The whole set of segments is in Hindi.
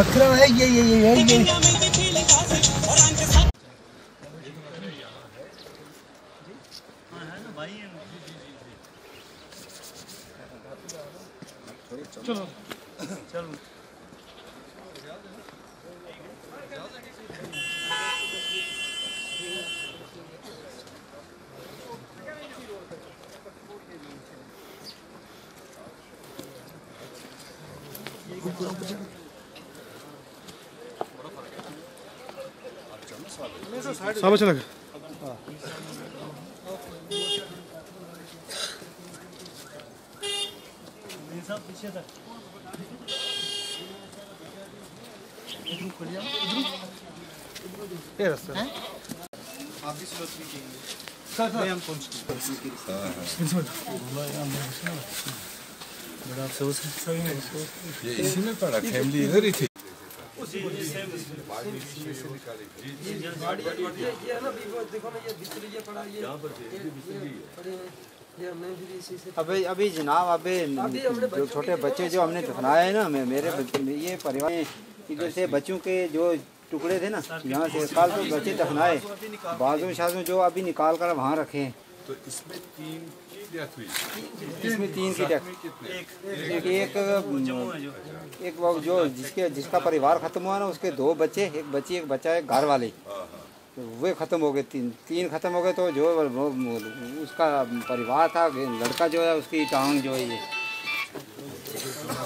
अकरम है ये चलो चलो सब चला सब पीछे तक ये रास्ता है आप भी स्लो कीजिए सर हम पहुंच बड़ा अफसोस है ये इसी में पड़ा फैमिली इधर ही थी अभी जनाब अभी जो छोटे बच्चे जो हमने दफनाए हैं ना मेरे ये परिवार इधर से बच्चों के जो टुकड़े थे ना यहाँ से कल तो बच्चे दफनाए बाजू शाजू जो अभी निकाल कर वहाँ रखे हैं। तो इसमें 3 की डेथ हुई। इसमें 3 की डेथ एक वो जो जिसका परिवार खत्म हुआ ना उसके 2 बच्चे एक बच्ची एक बच्चा एक घर वाले तो वे खत्म हो गए 3 खत्म हो गए। तो जो उसका परिवार था लड़का जो है उसकी टांग जो है ये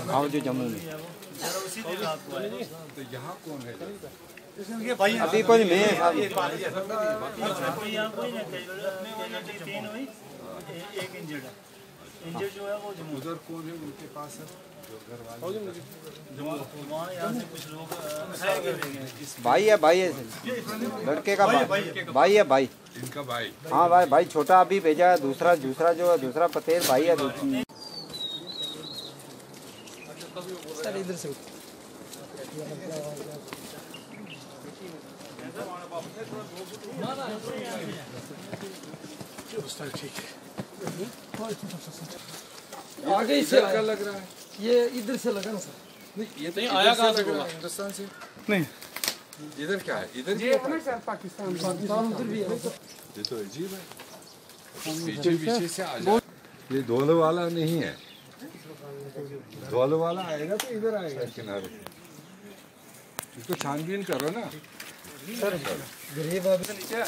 गाँव जो जम्मू में तो यहाँ कौन है अभी कोई मैं इंजर्ड जो है वो उधर कौन है उनके पास है जो घर वाले यहाँ से कुछ लोग भाई है लड़के का भाई है भाई इनका भाई हाँ भाई छोटा अभी भेजा है दूसरा जो है दूसरा पतेर भाई है सर इधर से ठीक है आगे से क्या लग रहा है ये इधर से लगा ना सर नहीं ये तो आया कहाँ से हिंदुस्तान से नहीं इधर क्या है इधर ये है ना सर पाकिस्तान उधर भी है ये तो अजीब है पीछे से आ जाए ये धोल वाला नहीं है धोल वाला आएगा तो इधर आएगा किनारे इसको छानबीन करो ना सर गरीब आदमी नीचे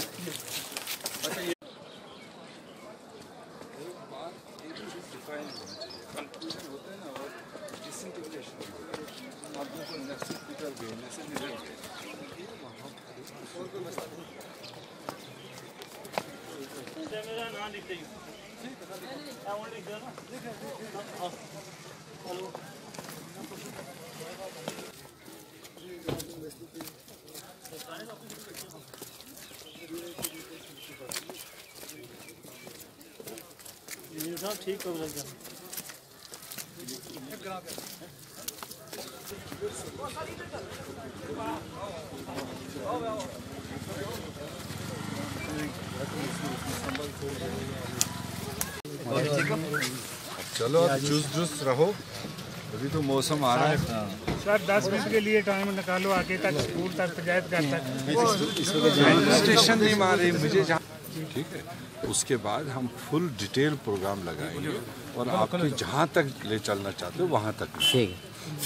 मेरा नाम लिख देंगे साहब ठीक कर लग जाए चलो अब चुस्त रहो अभी तो मौसम आ रहा है सर 10 मिनट के लिए टाइम निकालो आगे तक स्कूल तक पंचायत घर तक स्टेशन नहीं मारे मुझे ठीक है। उसके बाद हम फुल डिटेल प्रोग्राम लगाएंगे और आपके जहाँ तक ले चलना चाहते हो वहाँ तक।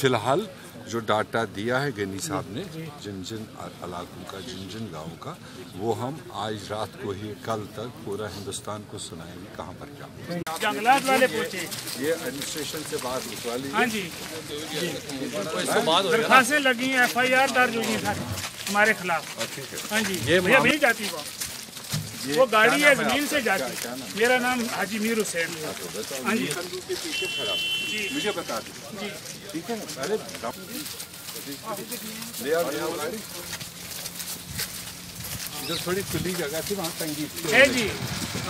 फिलहाल जो डाटा दिया है गनी साहब ने जिन जिन इलाकों का जिन जिन गाँव का वो हम आज रात को ही कल तक पूरा हिंदुस्तान को सुनाएंगे कहाँ पर क्या जंगलात वाले पूछे ये एडमिनिस्ट्रेशन से बात उठवा ली। हाँ जी दरखास्तें लगी हैं FIR दर्ज हुई हैं हमारे खिलाफ। ठीक है हाँ जी भैया नहीं जाती वो गाड़ी है जमीन से जाती। मेरा नाम हाजी मीर हुसैन। हाँ जी के पीछे खड़ा मुझे बता दो ठीक है ना। अरे ले आओ गाड़ी इधर थोड़ी खुली जगह थी वहाँ तंगी है जी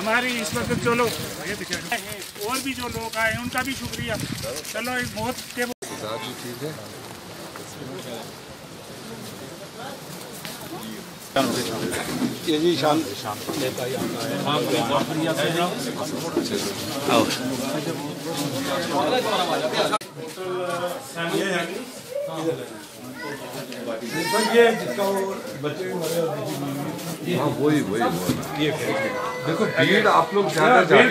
हमारी इस वक्त। चलो और भी जो लोग आए उनका भी शुक्रिया। चलो एक बहुत चीज़ है ये जी शाम शाम हाँ वही देखो भीड़ आप लोग ज्यादा जाते हैं।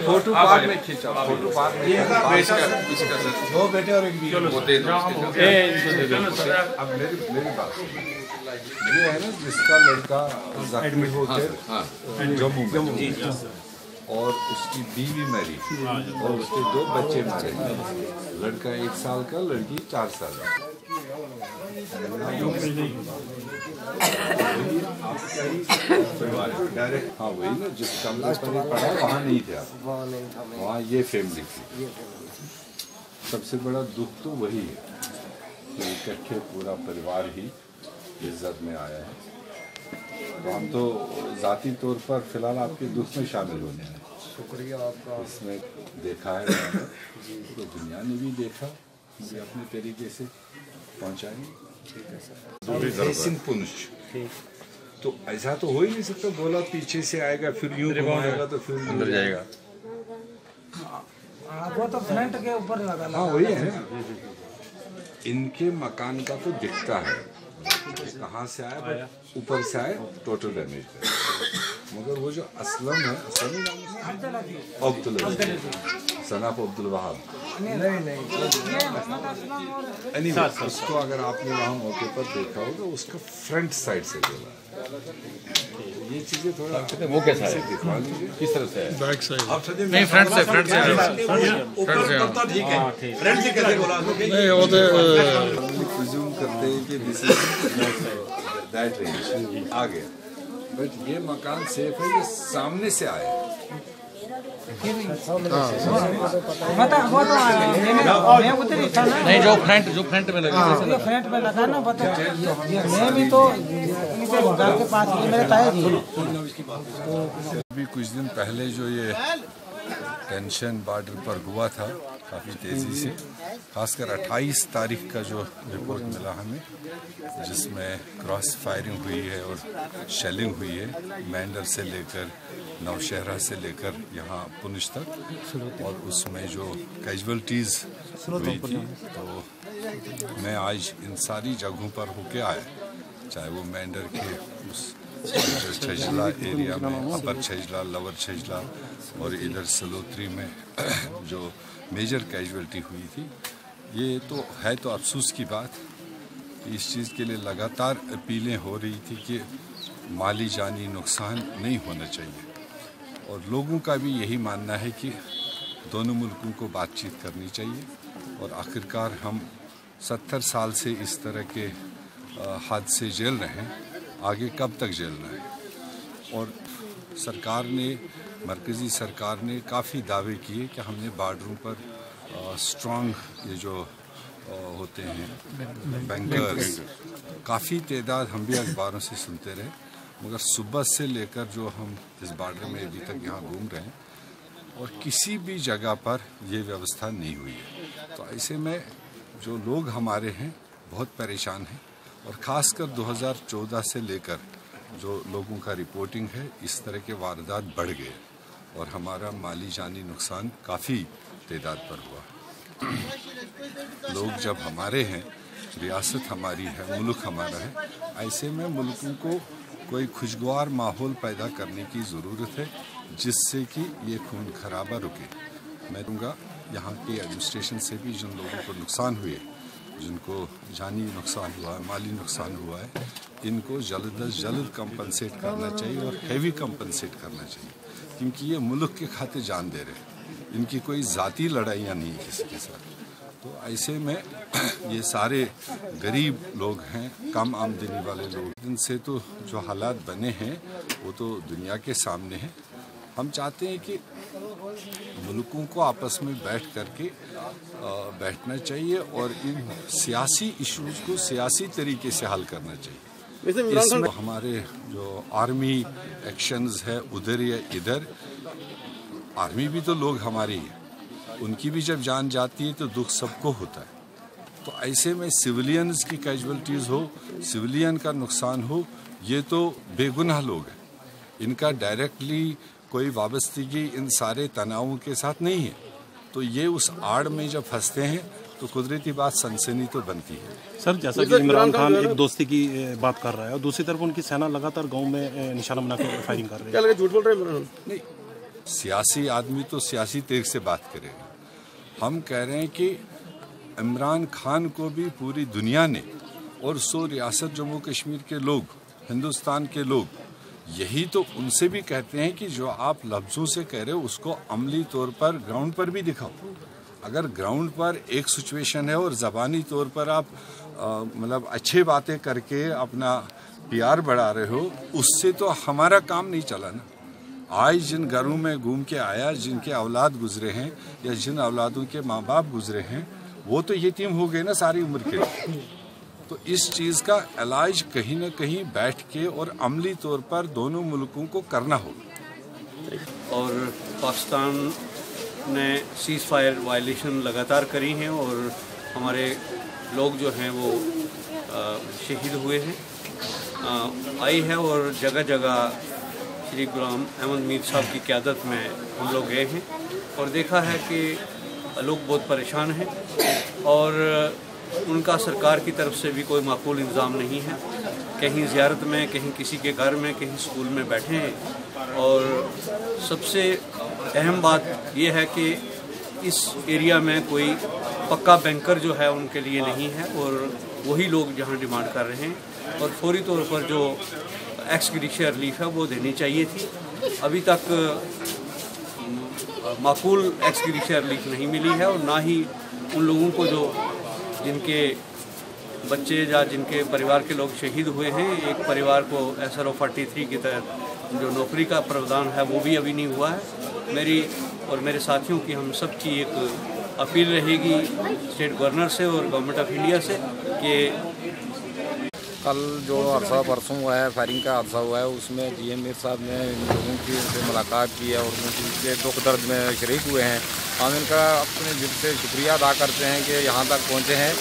फोटो बाद में खींचा, फोटो बाद में दो बेटे और एक बीवी। अब मेरी बात ये है ना, जिसका लड़का जख्मी होकर जम्मू में और उसकी बीवी मरी और उसके 2 बच्चे मरे, लड़का 1 साल का, लड़की 4 साल का। डायरेक्ट हाँ वही ना, जिस कमरे पर पढ़ा वहाँ नहीं थे आप, वहाँ ये फैमिली थी। सबसे बड़ा दुख तो वही है कि इकट्ठे पूरा परिवार ही इज्जत में आया है। तो हम तो ज़ाती तौर पर फिलहाल आपके दुख में शामिल होने हैं। शुक्रिया आपका। इसमें देखा है तो दुनिया ने भी देखा, भी अपने तरीके से पहुंचाएंगे। पुनश्च तो ऐसा तो हो ही नहीं सकता, बोला पीछे से आएगा फिर यूं घुमाएगा तो फिर अंदर जाएगा। वो तो फ्रंट के ऊपर लगा। हाँ वही है, इनके मकान का तो दिखता है कहाँ से आया, बट ऊपर से आए टोटल डैमेज है। मगर वो जो असलम है, सनाफ अब्दुल वहाब, उसको अगर आपने वहाँ मौके पर देखा होगा, उसका फ्रंट साइड से बोला। ये चीजें थोड़ा वो कैसा है, दिखा लीजिए किस तरह से है। बैक साइड नहीं, फ्रंट से ठीक है, फ्रंट से कैसे बोला नहीं, वो तो प्रिज्यूम करते हैं कि दिस इज दैट रेंज आ गया, बट ये मकान सेफ है, ये सामने से आया। नहीं, जो फ्रंट में लगा, फ्रंट में लगा ना, पता मैं भी तो घर के पास मेरे ताया जी। अभी कुछ दिन पहले जो ये टेंशन बॉर्डर पर हुआ था काफ़ी तेज़ी से, खासकर 28 तारीख का जो रिपोर्ट मिला हमें, जिसमें क्रॉस फायरिंग हुई है और शेलिंग हुई है मैंडर से लेकर नौशहरा से लेकर यहाँ पुंछ तक, और उसमें जो कैजुअल्टीज़ हुई थी, तो मैं आज इन सारी जगहों पर होके आया, चाहे वो मैंडर के उस छजला एरिया में, अपर छजला, लवर छजला, और इधर सलोत्री में जो मेजर कैजुअल्टी हुई थी। ये तो है तो अफसोस की बात, इस चीज़ के लिए लगातार अपीलें हो रही थी कि माली जानी नुकसान नहीं होना चाहिए, और लोगों का भी यही मानना है कि दोनों मुल्कों को बातचीत करनी चाहिए। और आखिरकार हम 70 साल से इस तरह के हादसे झेल रहे हैं, आगे कब तक झेलना है। और सरकार ने, मरकज़ी सरकार ने काफ़ी दावे किए कि हमने बॉर्डरों पर स्ट्रॉन्ग ये जो होते हैं बैंकर्स, काफ़ी तादाद हम भी अखबारों से सुनते रहे, मगर सुबह से लेकर जो हम इस बॉर्डर में अभी तक यहाँ घूम रहे हैं, और किसी भी जगह पर ये व्यवस्था नहीं हुई है। तो ऐसे में जो लोग हमारे हैं बहुत परेशान हैं, और ख़ासकर 2014 से लेकर जो लोगों का रिपोर्टिंग है, इस तरह के वारदात बढ़ गए, और हमारा माली जानी नुकसान काफ़ी तादाद पर हुआ। लोग जब हमारे हैं, रियासत हमारी है, मुल्क हमारा है, ऐसे में मुल्कों को कोई खुशगवार माहौल पैदा करने की ज़रूरत है, जिससे कि ये खून खराबा रुके। मैं दूँगा यहाँ के एडमिनिस्ट्रेशन से भी जिन लोगों को नुकसान हुए, जिनको जानी नुकसान हुआ है, माली नुकसान हुआ है, इनको जल्द अज जल्द कंपनसेट करना चाहिए, और हैवी कंपनसेट करना चाहिए, क्योंकि ये मुल्क के खाते जान दे रहे हैं, इनकी कोई ज़ाती लड़ाइयाँ नहीं है किसी के साथ। तो ऐसे में ये सारे गरीब लोग हैं, कम आमदनी वाले लोग, इनसे तो जो हालात बने हैं वो तो दुनिया के सामने हैं। हम चाहते हैं कि मुल्कों को आपस में बैठना चाहिए, और इन सियासी इश्यूज़ को सियासी तरीके से हल करना चाहिए। इसमें हमारे जो आर्मी एक्शंस है उधर या इधर, आर्मी भी तो लोग हमारी है, उनकी भी जब जान जाती है तो दुख सबको होता है। तो ऐसे में सिविलियंस की कैजुअल्टीज़ हो, सिविलियन का नुकसान हो, ये तो बेगुनाह लोग हैं, इनका डायरेक्टली कोई वाबस्तगी इन सारे तनावों के साथ नहीं है। तो ये उस आड़ में जब फंसते हैं तो तो कुदरती बात सनसनी तो बनती है। सर, जैसा कि इमरान खान एक दोस्ती की बात कर रहा है और दूसरी तरफ उनकी सेना लगातार गांव में निशाना बनाकर फायरिंग कर रही है, क्या लगे झूठ बोल रहे हैं इमरान? नहीं, सियासी आदमी तो सियासी तेग से बात करेगा। हम कह रहे हैं कि इमरान खान को भी पूरी दुनिया ने और 100 रियासत जम्मू कश्मीर के लोग, हिंदुस्तान के लोग, यही तो उनसे भी कहते हैं कि जो आप लफ्ज़ों से कह रहे हो उसको अमली तौर पर ग्राउंड पर भी दिखाओ। अगर ग्राउंड पर एक सिचुएशन है और ज़बानी तौर पर आप मतलब अच्छे बातें करके अपना PR बढ़ा रहे हो, उससे तो हमारा काम नहीं चला ना। आज जिन घरों में घूम के आया, जिनके औलाद गुजरे हैं या जिन औलादों के माँ बाप गुजरे हैं, वो तो यतीम हो गए ना सारी उम्र के। तो इस चीज़ का इलाज कहीं ना कहीं बैठ के और अमली तौर पर दोनों मुल्कों को करना होगा। और पाकिस्तान ने सीज़ फायर वायलेशन लगातार करी हैं और हमारे लोग जो हैं वो शहीद हुए हैं। आई है और जगह जगह श्री गुलाम अहमद मीर साहब की क़यादत में हम लोग गए हैं और देखा है कि लोग बहुत परेशान हैं और उनका सरकार की तरफ से भी कोई माकूल इंतज़ाम नहीं है। कहीं ज़ियारत में, कहीं किसी के घर में, कहीं स्कूल में बैठे हैं। और सबसे अहम बात यह है कि इस एरिया में कोई पक्का बैंकर जो है उनके लिए नहीं है और वही लोग जहां डिमांड कर रहे हैं और फौरी तौर पर जो एक्स ग्रेशिया रिलीफ है वो देनी चाहिए थी। अभी तक माकूल एक्स ग्रेशिया रिलीफ नहीं मिली है और ना ही उन लोगों को जो जिनके बच्चे या जिनके परिवार के लोग शहीद हुए हैं, एक परिवार को SRO 43 के तहत जो नौकरी का प्रावधान है वो भी अभी नहीं हुआ है। मेरी और मेरे साथियों की, हम सब की एक अपील रहेगी स्टेट गवर्नर से और गवर्नमेंट ऑफ इंडिया से कि कल जो हादसा परसों हुआ है, फायरिंग का हादसा हुआ है, उसमें GM मीर साहब ने इन लोगों की उनसे मुलाकात की है और उनके दुख दर्द में शरीक हुए हैं। हम इनका अपने दिल से शुक्रिया अदा करते हैं कि यहाँ तक पहुँचे हैं।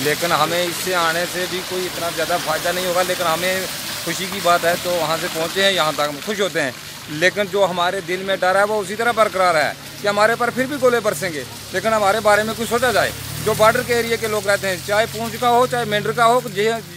लेकिन हमें इससे आने से भी कोई इतना ज़्यादा फ़ायदा नहीं होगा, लेकिन हमें खुशी की बात है तो वहाँ से पहुँचे हैं, यहाँ तक हम खुश होते हैं। लेकिन जो हमारे दिल में डर है वो उसी तरह बरकरार है कि हमारे पर फिर भी गोले बरसेंगे, लेकिन हमारे बारे में कुछ सोचा जाए। जो बॉर्डर के एरिया के लोग रहते हैं, चाहे पूंछ का हो, चाहे मेंढर का हो,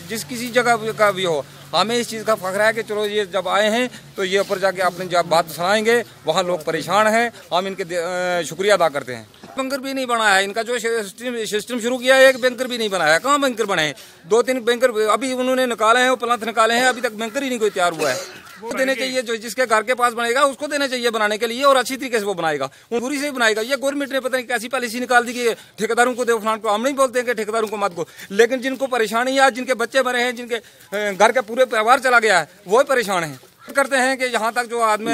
जिस किसी जगह का भी हो, हमें इस चीज़ का फख्र है कि चलो ये जब आए हैं तो ये ऊपर जाके अपनी जब बात सुनाएंगे। वहाँ लोग परेशान हैं, हम इनके शुक्रिया अदा करते हैं। बैंकर भी नहीं बनाया है, इनका जो सिस्टम शुरू किया है, एक बैंकर भी नहीं बनाया। कहाँ बैंकर बने हैं? 2-3 बैंकर अभी उन्होंने निकाले हैं, वो प्लांट निकाले हैं, अभी तक बैंकर ही नहीं कोई तैयार हुआ है। वो देने चाहिए, जो जिसके घर के पास बनेगा उसको देना चाहिए बनाने के लिए, और अच्छी तरीके से वो बनाएगा, वो पूरी से बनाएगा। ये गवर्नमेंट ने पता नहीं कैसी पॉलिसी निकाल दी कि ठेकेदारों को दो, फलान को। हम नहीं बोलते हैं कि ठेकेदारों को मत दो, लेकिन जिनको परेशानी है, जिनके बच्चे मरे हैं, जिनके घर का पूरे परिवार चला गया है, वो परेशान है। करते हैं कि यहाँ तक जो आदमी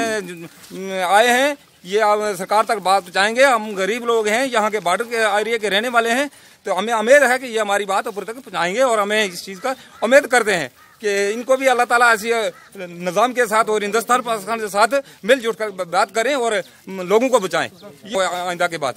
आए हैं ये सरकार तक बात पहुँचाएंगे। हम गरीब लोग हैं, यहाँ के बॉर्डर के एरिया के रहने वाले हैं, तो हमें उम्मीद है कि ये हमारी बात ऊपर तक पहुँचाएंगे और हमें इस चीज़ का उम्मीद करते हैं कि इनको भी अल्लाह ताला ऐसी निज़ाम के साथ और हिंदुस्तान पाकिस्तान के साथ मिलजुल कर बात करें और लोगों को बचाएं। ये आइंदा के बाद